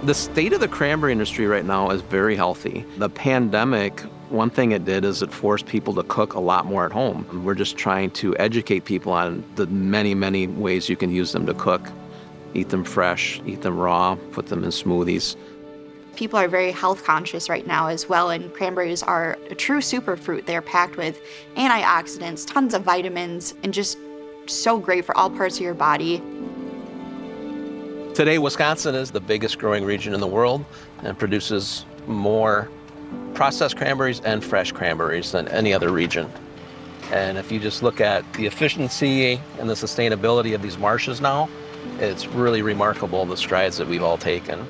The state of the cranberry industry right now is very healthy. The pandemic, one thing it did is it forced people to cook a lot more at home. We're just trying to educate people on the many, many ways you can use them to cook. Eat them fresh, eat them raw, put them in smoothies. People are very health conscious right now as well, and cranberries are a true superfruit. They're packed with antioxidants, tons of vitamins, and just so great for all parts of your body. Today, Wisconsin is the biggest growing region in the world and produces more processed cranberries and fresh cranberries than any other region. And if you just look at the efficiency and the sustainability of these marshes now, it's really remarkable the strides that we've all taken.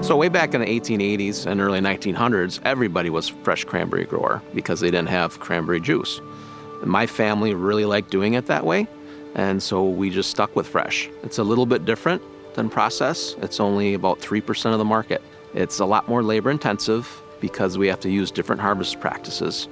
So way back in the 1880s and early 1900s, everybody was fresh cranberry grower because they didn't have cranberry juice. And my family really liked doing it that way, and so we just stuck with fresh. It's a little bit different than process. It's only about 3% of the market. It's a lot more labor intensive because we have to use different harvest practices.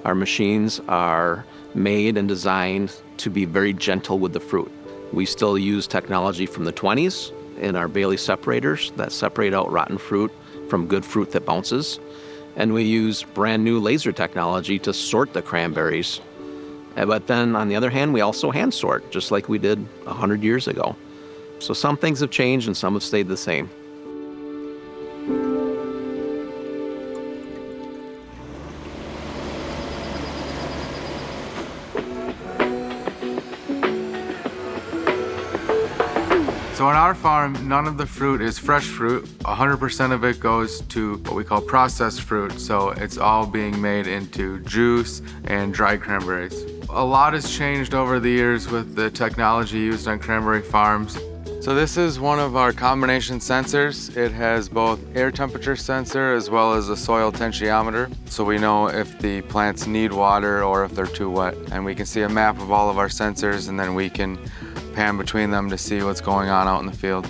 Our machines are made and designed to be very gentle with the fruit. We still use technology from the 20s in our Bailey separators that separate out rotten fruit from good fruit that bounces. And we use brand new laser technology to sort the cranberries. But then on the other hand, we also hand sort, just like we did 100 years ago. So some things have changed and some have stayed the same. So on our farm, none of the fruit is fresh fruit. 100% of it goes to what we call processed fruit. So it's all being made into juice and dried cranberries. A lot has changed over the years with the technology used on cranberry farms. So this is one of our combination sensors. It has both air temperature sensor as well as a soil tensiometer. So we know if the plants need water or if they're too wet. And we can see a map of all of our sensors, and then we can pan between them to see what's going on out in the field.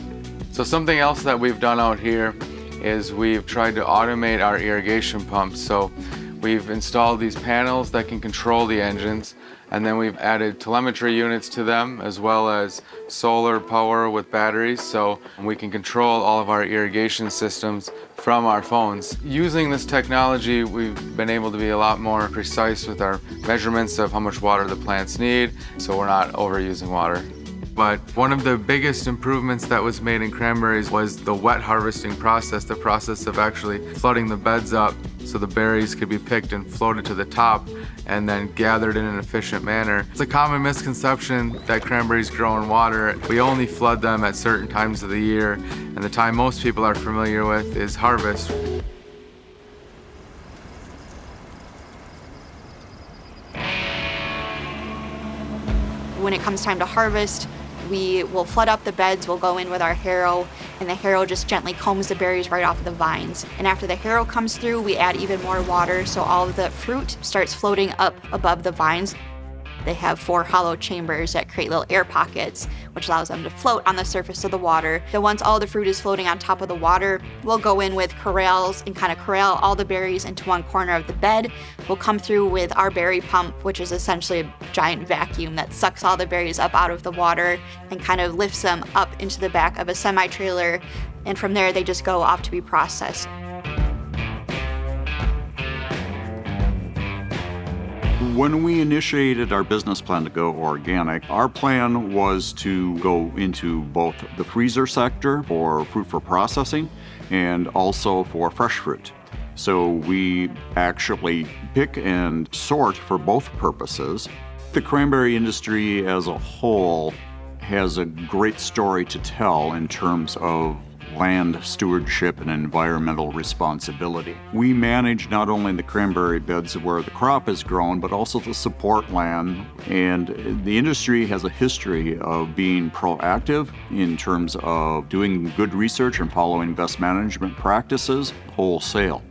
So something else that we've done out here is we've tried to automate our irrigation pumps. So we've installed these panels that can control the engines, and then we've added telemetry units to them as well as solar power with batteries, so we can control all of our irrigation systems from our phones. Using this technology, we've been able to be a lot more precise with our measurements of how much water the plants need, so we're not overusing water. But one of the biggest improvements that was made in cranberries was the wet harvesting process, the process of actually flooding the beds up so the berries could be picked and floated to the top and then gathered in an efficient manner. It's a common misconception that cranberries grow in water. We only flood them at certain times of the year, and the time most people are familiar with is harvest. When it comes time to harvest, we will flood up the beds, we'll go in with our harrow, and the harrow just gently combs the berries right off of the vines. And after the harrow comes through, we add even more water so all of the fruit starts floating up above the vines. They have 4 hollow chambers that create little air pockets, which allows them to float on the surface of the water. Then once all the fruit is floating on top of the water, we'll go in with corrals and kind of corral all the berries into one corner of the bed. We'll come through with our berry pump, which is essentially a giant vacuum that sucks all the berries up out of the water and kind of lifts them up into the back of a semi-trailer. And from there, they just go off to be processed. When we initiated our business plan to go organic, our plan was to go into both the freezer sector for fruit for processing and also for fresh fruit. So we actually pick and sort for both purposes. The cranberry industry as a whole has a great story to tell in terms of land stewardship and environmental responsibility. We manage not only the cranberry beds where the crop is grown, but also the support land. And the industry has a history of being proactive in terms of doing good research and following best management practices wholesale.